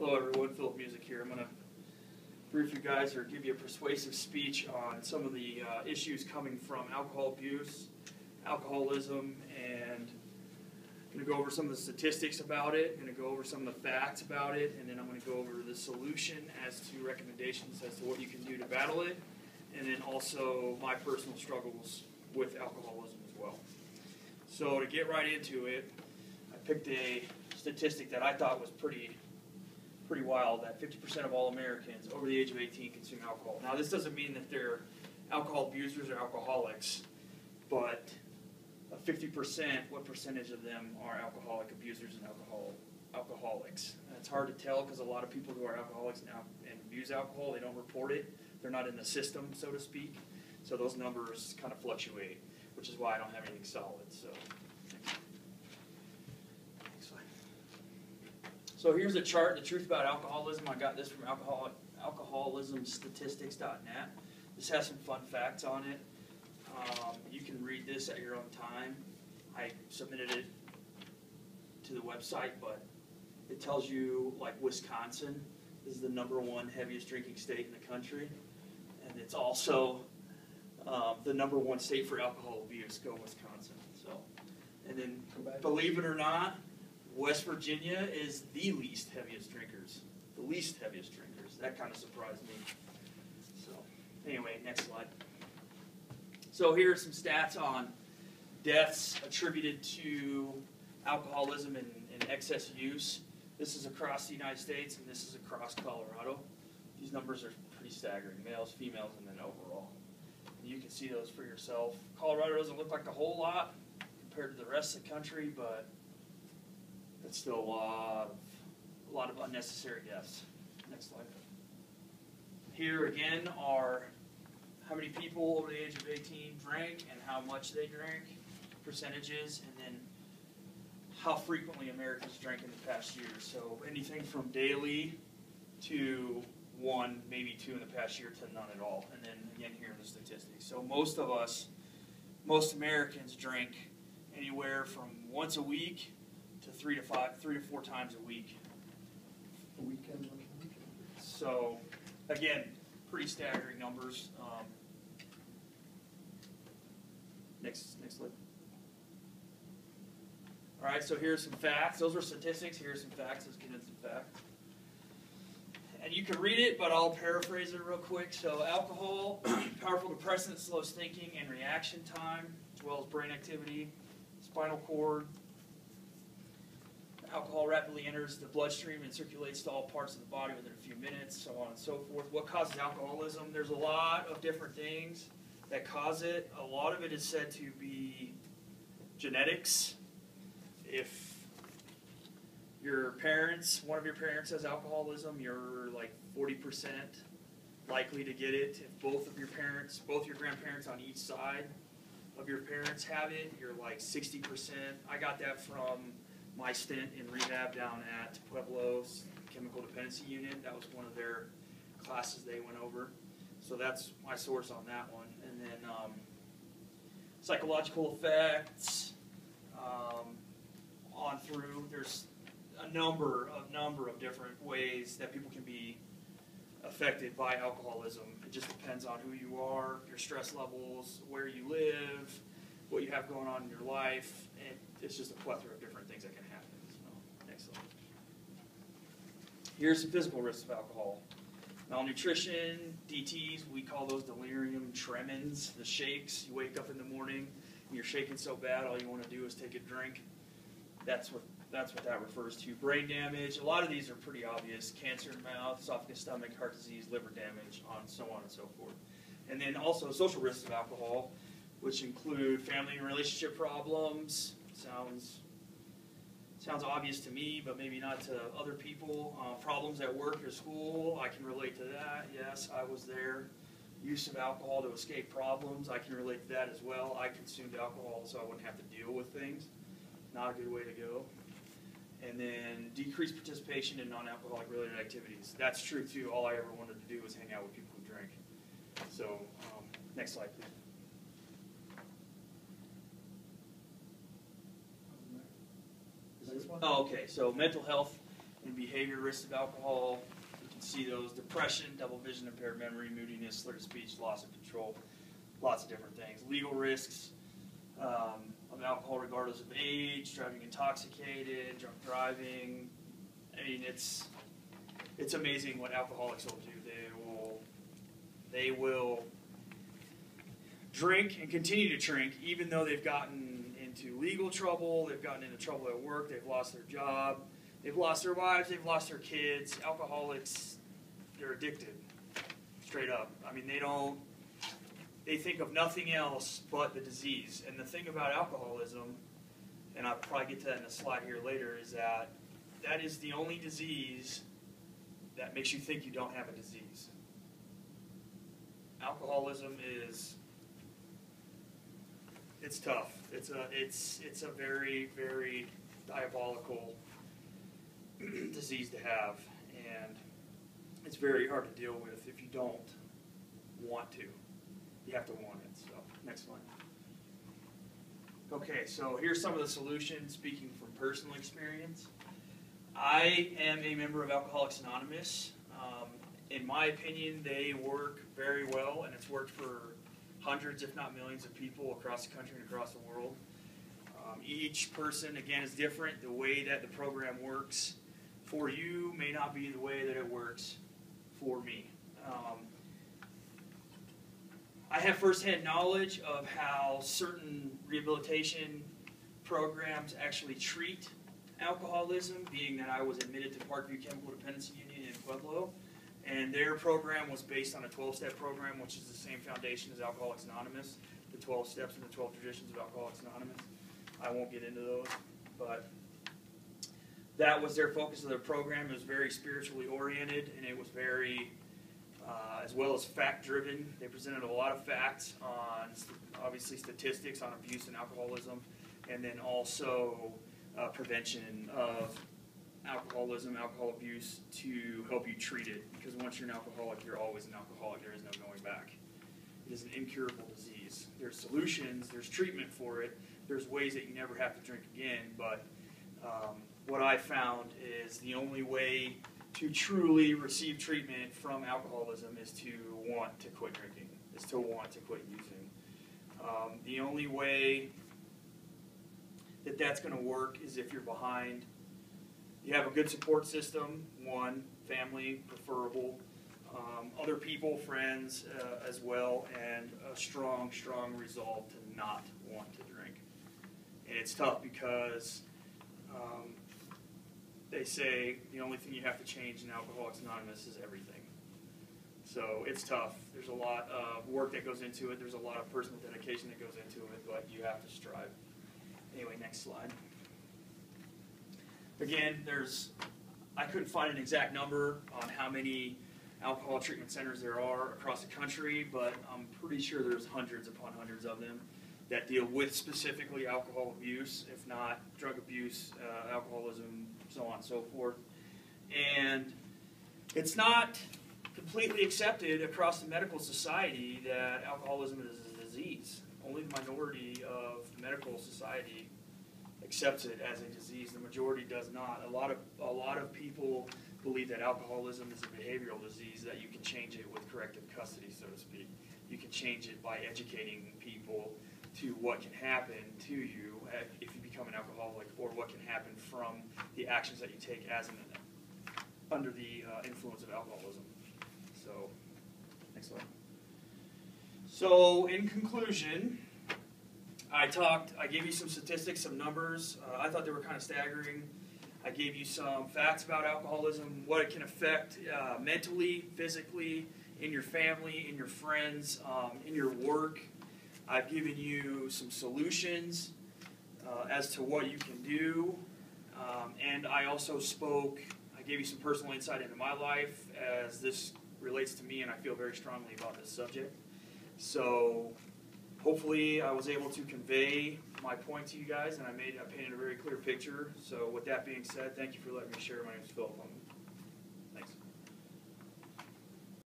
Hello everyone, Philip Music here. I'm going to brief you guys or give you a persuasive speech on some of the issues coming from alcohol abuse, alcoholism, and I'm going to go over some of the statistics about it, I'm going to go over some of the facts about it, and then I'm going to go over the solution as to recommendations as to what you can do to battle it, and then also my personal struggles with alcoholism as well. So to get right into it, I picked a statistic that I thought was pretty wild, that 50% of all Americans over the age of 18 consume alcohol. Now, this doesn't mean that they're alcohol abusers or alcoholics, but 50%, what percentage of them are alcoholic abusers and alcoholics? And it's hard to tell because a lot of people who are alcoholics now and abuse alcohol, they don't report it. They're not in the system, so to speak. So those numbers kind of fluctuate, which is why I don't have anything solid. So. So here's a chart, the truth about alcoholism. I got this from alcoholismstatistics.net. This has some fun facts on it. You can read this at your own time. I submitted it to the website, but it tells you, like, Wisconsin is the #1 heaviest drinking state in the country, and it's also the #1 state for alcohol abuse. Go Wisconsin. So, and then, believe it or not, West Virginia is the least heaviest drinkers. The least heaviest drinkers. That kind of surprised me. So, anyway, next slide. So here are some stats on deaths attributed to alcoholism and excess use. This is across the United States, and this is across Colorado. These numbers are pretty staggering. Males, females, and then overall. And you can see those for yourself. Colorado doesn't look like a whole lot compared to the rest of the country, but it's still a lot of unnecessary deaths. Next slide. Here again are how many people over the age of 18 drank and how much they drank, percentages, and then how frequently Americans drank in the past year. So anything from daily to 1, maybe 2 in the past year to none at all. And then again here in the statistics. So most Americans drink anywhere from once a week to 3 to 4 times a week. A weekend. So, again, pretty staggering numbers. Next slide. All right, so here's some facts. Those were statistics. Here's some facts. Let's get into some facts. And you can read it, but I'll paraphrase it real quick. So, alcohol, powerful depressant, slows thinking and reaction time, as well as brain activity, spinal cord. Alcohol rapidly enters the bloodstream and circulates to all parts of the body within a few minutes, so on and so forth. What causes alcoholism? There's a lot of different things that cause it. A lot of it is said to be genetics. If one of your parents has alcoholism, you're like 40% likely to get it. If both your grandparents on each side of your parents have it, you're like 60%. I got that from my stint in rehab down at Pueblo's Chemical Dependency Unit. That was one of their classes they went over. So that's my source on that one. And then psychological effects on through. There's a number of different ways that people can be affected by alcoholism. It just depends on who you are, your stress levels, where you live, what you have going on in your life. And it's just a plethora of different things that can happen. So, next slide. Here's some physical risks of alcohol. Malnutrition, DTs, we call those delirium tremens, the shakes. You wake up in the morning and you're shaking so bad all you want to do is take a drink. That's what that refers to. Brain damage, a lot of these are pretty obvious. Cancer in the mouth, esophagus, stomach, heart disease, liver damage, so on and so forth. And then also social risks of alcohol, which include family and relationship problems. Sounds obvious to me, but maybe not to other people. Problems at work or school, I can relate to that. Yes, I was there. Use of alcohol to escape problems, I can relate to that as well. I consumed alcohol so I wouldn't have to deal with things. Not a good way to go. And then decreased participation in non-alcoholic related activities. That's true too. All I ever wanted to do was hang out with people who drank. So, next slide, please. Oh, okay. So mental health and behavior risks of alcohol. You can see those: depression, double vision, impaired memory, moodiness, slurred speech, loss of control, lots of different things. Legal risks of alcohol regardless of age, driving intoxicated, drunk driving. I mean, it's amazing what alcoholics will do. They will drink and continue to drink even though they've gotten into legal trouble, they've gotten into trouble at work, they've lost their job, they've lost their wives, they've lost their kids. Alcoholics, they're addicted, straight up. I mean, they think of nothing else but the disease. And the thing about alcoholism, and I'll probably get to that in a slide here later, is that is the only disease that makes you think you don't have a disease. Alcoholism it's tough. It's a very, very diabolical disease to have, and it's very hard to deal with if you don't want to. You have to want it. So, next one. Okay, so here's some of the solutions, speaking from personal experience. I am a member of Alcoholics Anonymous. In my opinion, they work very well, and it's worked for hundreds, if not millions, of people across the country and across the world. Each person, again, is different. The way that the program works for you may not be the way that it works for me. I have firsthand knowledge of how certain rehabilitation programs actually treat alcoholism, being that I was admitted to Parkview Chemical Dependency Union in Pueblo. And their program was based on a 12-step program, which is the same foundation as Alcoholics Anonymous, the 12 steps and the 12 traditions of Alcoholics Anonymous. I won't get into those, but that was their focus of their program. It was very spiritually oriented, and it was very, as well as fact-driven. They presented a lot of facts on, obviously, statistics on abuse and alcoholism, and then also prevention of alcoholism, alcohol abuse, to help you treat it. Because once you're an alcoholic, you're always an alcoholic. There is no going back. It is an incurable disease. There's solutions. There's treatment for it. There's ways that you never have to drink again. But what I found is the only way to truly receive treatment from alcoholism is to want to quit drinking, is to want to quit using. The only way that that's going to work is if you're behind. You have a good support system, one, family, preferable, other people, friends as well, and a strong, strong resolve to not want to drink. And it's tough because they say the only thing you have to change in Alcoholics Anonymous is everything. So it's tough. There's a lot of work that goes into it. There's a lot of personal dedication that goes into it, but you have to strive. Anyway, next slide. Again, I couldn't find an exact number on how many alcohol treatment centers there are across the country, but I'm pretty sure there's hundreds upon hundreds of them that deal with specifically alcohol abuse, if not drug abuse, alcoholism, so on and so forth. And it's not completely accepted across the medical society that alcoholism is a disease. Only the minority of the medical society accepts it as a disease. The majority does not. A lot of people believe that alcoholism is a behavioral disease, that you can change it with corrective custody, so to speak. You can change it by educating people to what can happen to you if you become an alcoholic, or what can happen from the actions that you take as under the influence of alcoholism. So, next slide. So, in conclusion, I gave you some statistics, some numbers. I thought they were kind of staggering. I gave you some facts about alcoholism, what it can affect mentally, physically, in your family, in your friends, in your work. I've given you some solutions as to what you can do. And I also I gave you some personal insight into my life as this relates to me, and I feel very strongly about this subject. So hopefully I was able to convey my point to you guys, and I painted a very clear picture. So with that being said, thank you for letting me share. My name is Philip.